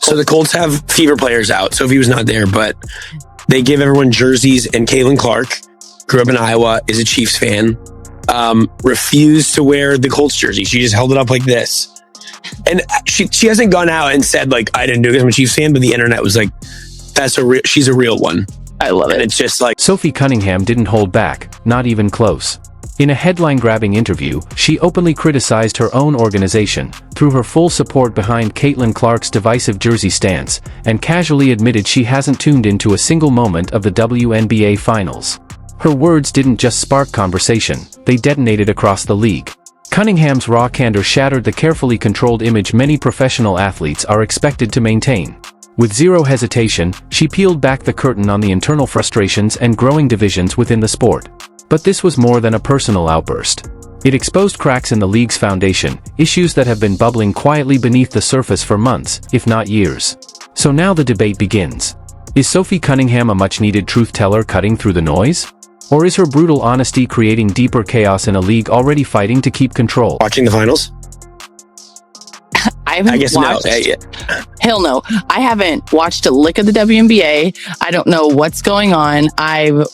So the Colts have Fever players out. Sophie was not there, but they give everyone jerseys, and Caitlin Clark, grew up in Iowa, is a Chiefs fan, refused to wear the Colts jersey. She just held it up like this. And she hasn't gone out and said, like, I didn't do it because I'm a Chiefs fan, but the internet was like, she's a real one. I love it. And it's just like... Sophie Cunningham didn't hold back, not even close. In a headline-grabbing interview, she openly criticized her own organization, threw her full support behind Caitlin Clark's divisive jersey stance, and casually admitted she hasn't tuned into a single moment of the WNBA finals. Her words didn't just spark conversation, they detonated across the league. Cunningham's raw candor shattered the carefully controlled image many professional athletes are expected to maintain. With zero hesitation, she peeled back the curtain on the internal frustrations and growing divisions within the sport. But this was more than a personal outburst. It exposed cracks in the league's foundation, issues that have been bubbling quietly beneath the surface for months, if not years. So now the debate begins. Is Sophie Cunningham a much-needed truth-teller cutting through the noise? Or is her brutal honesty creating deeper chaos in a league already fighting to keep control? Watching the finals? I guess watched, no. Hell no. I haven't watched a lick of the WNBA. I don't know what's going on. I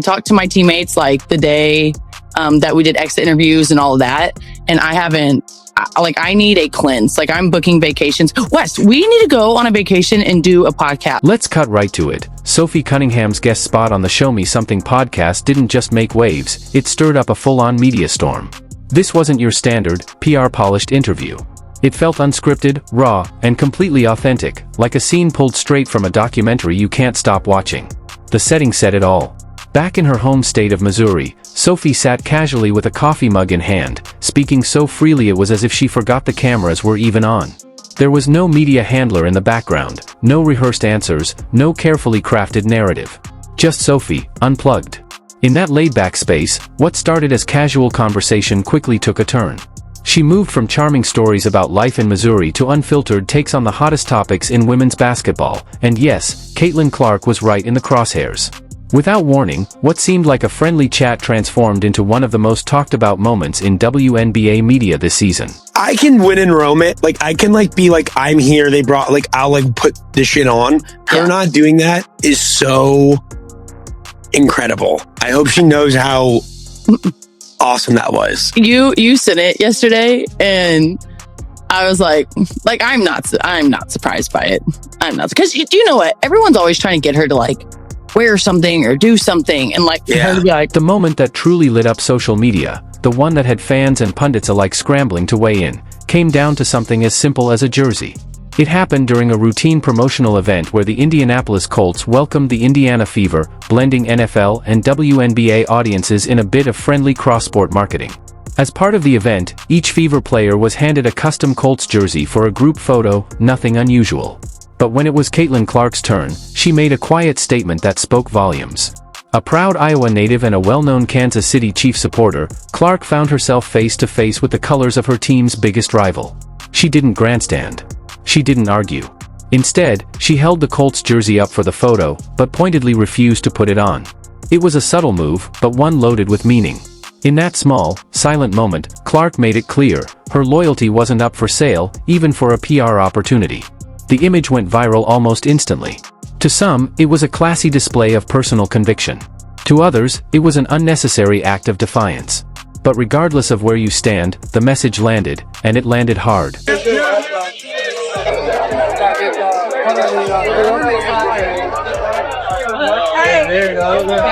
talked to my teammates like the day that we did exit interviews and all of that. And I haven't, I need a cleanse. Like, I'm booking vacations. Wes, we need to go on a vacation and do a podcast. Let's cut right to it. Sophie Cunningham's guest spot on the Show Me Something podcast didn't just make waves, it stirred up a full-on media storm. This wasn't your standard, PR-polished interview. It felt unscripted, raw, and completely authentic, like a scene pulled straight from a documentary you can't stop watching. The setting said it all. Back in her home state of Missouri, Sophie sat casually with a coffee mug in hand, speaking so freely it was as if she forgot the cameras were even on. There was no media handler in the background, no rehearsed answers, no carefully crafted narrative. Just Sophie, unplugged. In that laid-back space, what started as casual conversation quickly took a turn. She moved from charming stories about life in Missouri to unfiltered takes on the hottest topics in women's basketball, and yes, Caitlin Clark was right in the crosshairs. Without warning, what seemed like a friendly chat transformed into one of the most talked about moments in WNBA media this season. I can win and roam it. Like, I can be like, I'm here, they brought, like, I'll put this shit on. Her not doing that is so incredible. I hope she knows how awesome that was. You sent it yesterday, and I was like I'm not surprised by it. I'm not, because you know what? Everyone's always trying to get her to wear something or do something, and her to be like. The moment that truly lit up social media, the one that had fans and pundits alike scrambling to weigh in, came down to something as simple as a jersey. It happened during a routine promotional event where the Indianapolis Colts welcomed the Indiana Fever, blending NFL and WNBA audiences in a bit of friendly cross-sport marketing. As part of the event, each Fever player was handed a custom Colts jersey for a group photo, nothing unusual. But when it was Caitlin Clark's turn, she made a quiet statement that spoke volumes. A proud Iowa native and a well-known Kansas City Chiefs supporter, Clark found herself face-to-face with the colors of her team's biggest rival. She didn't grandstand. She didn't argue. Instead, she held the Colts jersey up for the photo, but pointedly refused to put it on. It was a subtle move, but one loaded with meaning. In that small, silent moment, Clark made it clear, her loyalty wasn't up for sale, even for a PR opportunity. The image went viral almost instantly. To some, it was a classy display of personal conviction. To others, it was an unnecessary act of defiance. But regardless of where you stand, the message landed, and it landed hard.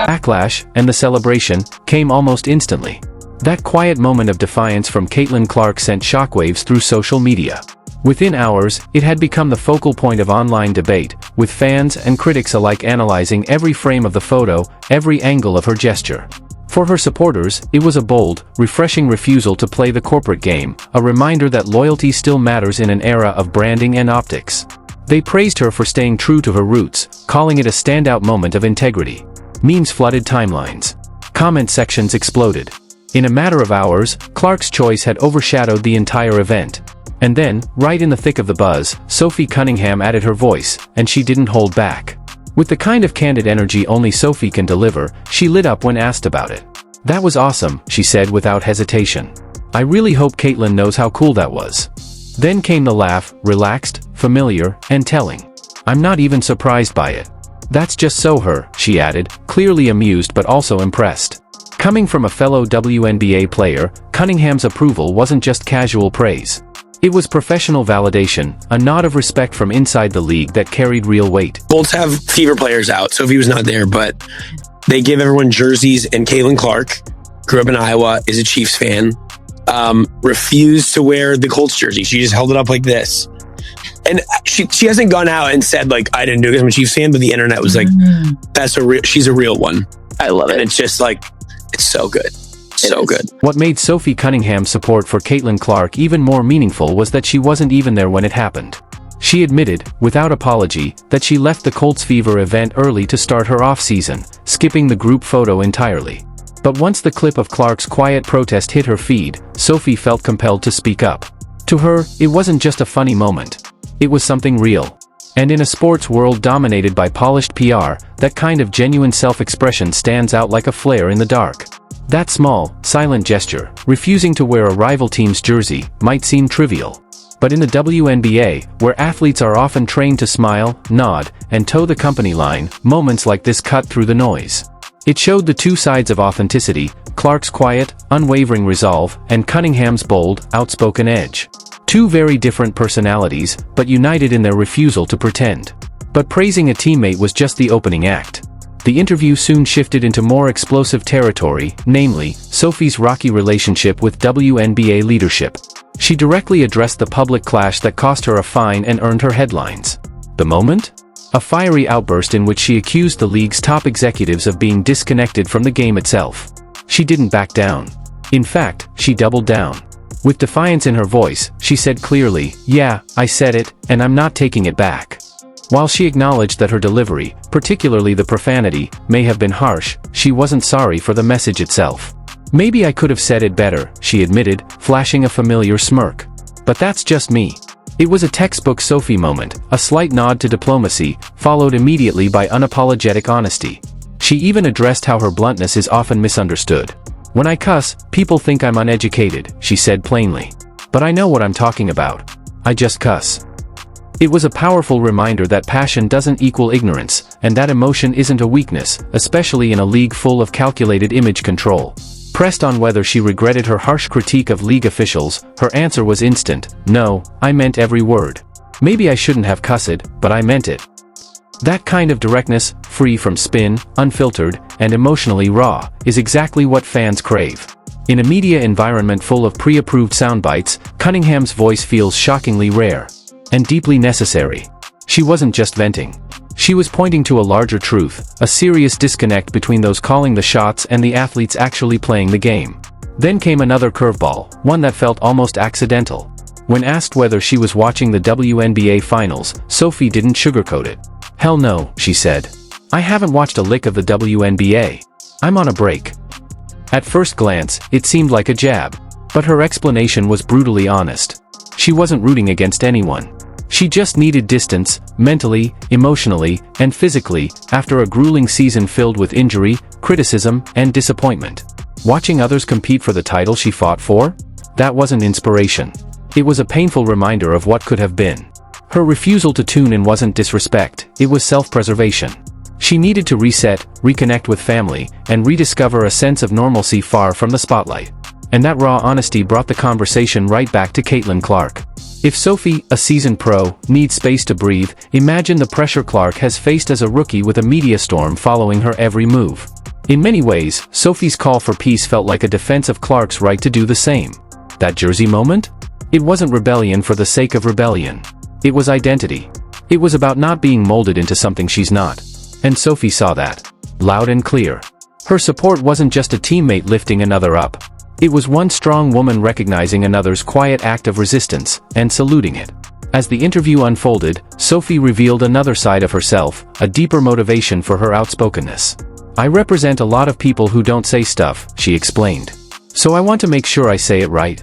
Backlash, and the celebration, came almost instantly. That quiet moment of defiance from Caitlin Clark sent shockwaves through social media. Within hours, it had become the focal point of online debate, with fans and critics alike analyzing every frame of the photo, every angle of her gesture. For her supporters, it was a bold, refreshing refusal to play the corporate game, a reminder that loyalty still matters in an era of branding and optics. They praised her for staying true to her roots, calling it a standout moment of integrity. Memes flooded timelines. Comment sections exploded. In a matter of hours, Clark's choice had overshadowed the entire event. And then, right in the thick of the buzz, Sophie Cunningham added her voice, and she didn't hold back. With the kind of candid energy only Sophie can deliver, she lit up when asked about it. "That was awesome," she said without hesitation. "I really hope Caitlin knows how cool that was." Then came the laugh, relaxed, familiar, and telling. "I'm not even surprised by it. That's just so her," she added, clearly amused but also impressed. Coming from a fellow WNBA player, Cunningham's approval wasn't just casual praise. It was professional validation, a nod of respect from inside the league that carried real weight. Colts have fever players out. Sophie was not there, but they give everyone jerseys, and Caitlin Clark, grew up in Iowa, is a Chiefs fan, refused to wear the Colts jersey. She just held it up like this. And she hasn't gone out and said, like, I didn't do it because I'm a Chiefs fan, but the internet was like, she's a real one. I love it. And it's just like, it's so good. So good. What made Sophie Cunningham's support for Caitlin Clark even more meaningful was that she wasn't even there when it happened. She admitted, without apology, that she left the Colts Fever event early to start her off-season, skipping the group photo entirely. But once the clip of Clark's quiet protest hit her feed, Sophie felt compelled to speak up. To her, it wasn't just a funny moment. It was something real. And in a sports world dominated by polished PR, that kind of genuine self-expression stands out like a flare in the dark. That small, silent gesture, refusing to wear a rival team's jersey, might seem trivial. But in the WNBA, where athletes are often trained to smile, nod, and toe the company line, moments like this cut through the noise. It showed the two sides of authenticity, Clark's quiet, unwavering resolve, and Cunningham's bold, outspoken edge. Two very different personalities, but united in their refusal to pretend. But praising a teammate was just the opening act. The interview soon shifted into more explosive territory, namely, Sophie's rocky relationship with WNBA leadership. She directly addressed the public clash that cost her a fine and earned her headlines. The moment? A fiery outburst in which she accused the league's top executives of being disconnected from the game itself. She didn't back down. In fact, she doubled down. With defiance in her voice, she said clearly, "Yeah, I said it, and I'm not taking it back." While she acknowledged that her delivery, particularly the profanity, may have been harsh, she wasn't sorry for the message itself. "Maybe I could have said it better," she admitted, flashing a familiar smirk. "But that's just me." It was a textbook Sophie moment, a slight nod to diplomacy, followed immediately by unapologetic honesty. She even addressed how her bluntness is often misunderstood. "When I cuss, people think I'm uneducated," she said plainly. "But I know what I'm talking about. I just cuss." It was a powerful reminder that passion doesn't equal ignorance, and that emotion isn't a weakness, especially in a league full of calculated image control. Pressed on whether she regretted her harsh critique of league officials, her answer was instant: "No, I meant every word. Maybe I shouldn't have cussed, but I meant it." That kind of directness, free from spin, unfiltered, and emotionally raw, is exactly what fans crave. In a media environment full of pre-approved soundbites, Cunningham's voice feels shockingly rare. And deeply necessary. She wasn't just venting. She was pointing to a larger truth, a serious disconnect between those calling the shots and the athletes actually playing the game. Then came another curveball, one that felt almost accidental. When asked whether she was watching the WNBA finals, Sophie didn't sugarcoat it. "Hell no," she said. "I haven't watched a lick of the WNBA. I'm on a break." At first glance, it seemed like a jab. But her explanation was brutally honest. She wasn't rooting against anyone. She just needed distance, mentally, emotionally, and physically, after a grueling season filled with injury, criticism, and disappointment. Watching others compete for the title she fought for? That wasn't inspiration. It was a painful reminder of what could have been. Her refusal to tune in wasn't disrespect, it was self-preservation. She needed to reset, reconnect with family, and rediscover a sense of normalcy far from the spotlight. And that raw honesty brought the conversation right back to Caitlin Clark. If Sophie, a seasoned pro, needs space to breathe, imagine the pressure Clark has faced as a rookie with a media storm following her every move. In many ways, Sophie's call for peace felt like a defense of Clark's right to do the same. That jersey moment? It wasn't rebellion for the sake of rebellion. It was identity. It was about not being molded into something she's not. And Sophie saw that. Loud and clear. Her support wasn't just a teammate lifting another up. It was one strong woman recognizing another's quiet act of resistance, and saluting it. As the interview unfolded, Sophie revealed another side of herself, a deeper motivation for her outspokenness. "I represent a lot of people who don't say stuff," she explained. "So I want to make sure I say it right."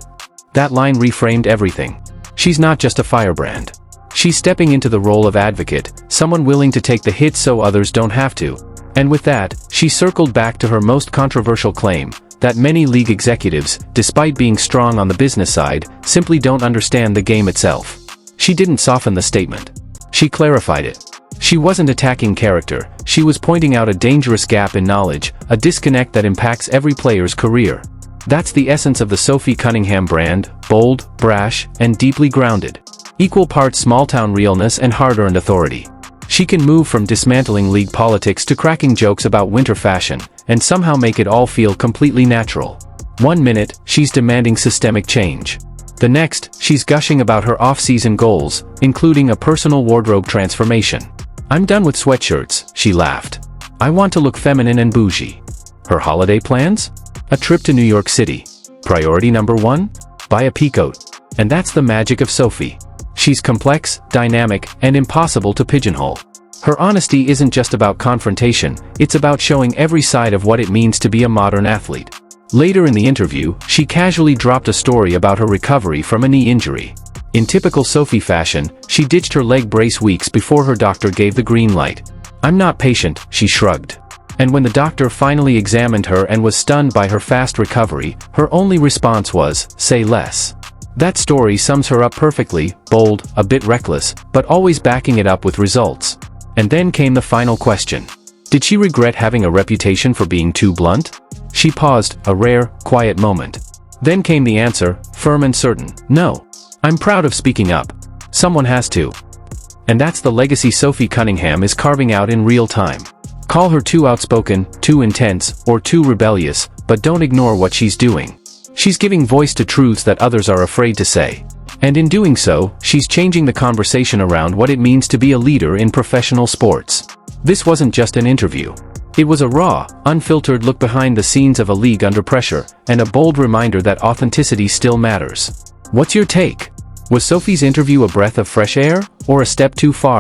That line reframed everything. She's not just a firebrand. She's stepping into the role of advocate, someone willing to take the hit so others don't have to. And with that, she circled back to her most controversial claim: that many league executives, despite being strong on the business side, simply don't understand the game itself. She didn't soften the statement. She clarified it. She wasn't attacking character, she was pointing out a dangerous gap in knowledge, a disconnect that impacts every player's career. That's the essence of the Sophie Cunningham brand: bold, brash, and deeply grounded. Equal parts small-town realness and hard-earned authority. She can move from dismantling league politics to cracking jokes about winter fashion, and somehow make it all feel completely natural. 1 minute, she's demanding systemic change. The next, she's gushing about her off-season goals, including a personal wardrobe transformation. "I'm done with sweatshirts," she laughed. "I want to look feminine and bougie." Her holiday plans? A trip to New York City. Priority number 1? Buy a peacoat. And that's the magic of Sophie. She's complex, dynamic, and impossible to pigeonhole. Her honesty isn't just about confrontation, it's about showing every side of what it means to be a modern athlete. Later in the interview, she casually dropped a story about her recovery from a knee injury. In typical Sophie fashion, she ditched her leg brace weeks before her doctor gave the green light. "I'm not patient," she shrugged. And when the doctor finally examined her and was stunned by her fast recovery, her only response was, "Say less." That story sums her up perfectly: bold, a bit reckless, but always backing it up with results. And then came the final question. Did she regret having a reputation for being too blunt? She paused, a rare, quiet moment. Then came the answer, firm and certain: "No. I'm proud of speaking up. Someone has to." And that's the legacy Sophie Cunningham is carving out in real time. Call her too outspoken, too intense, or too rebellious, but don't ignore what she's doing. She's giving voice to truths that others are afraid to say. And in doing so, she's changing the conversation around what it means to be a leader in professional sports. This wasn't just an interview. It was a raw, unfiltered look behind the scenes of a league under pressure, and a bold reminder that authenticity still matters. What's your take? Was Sophie's interview a breath of fresh air, or a step too far?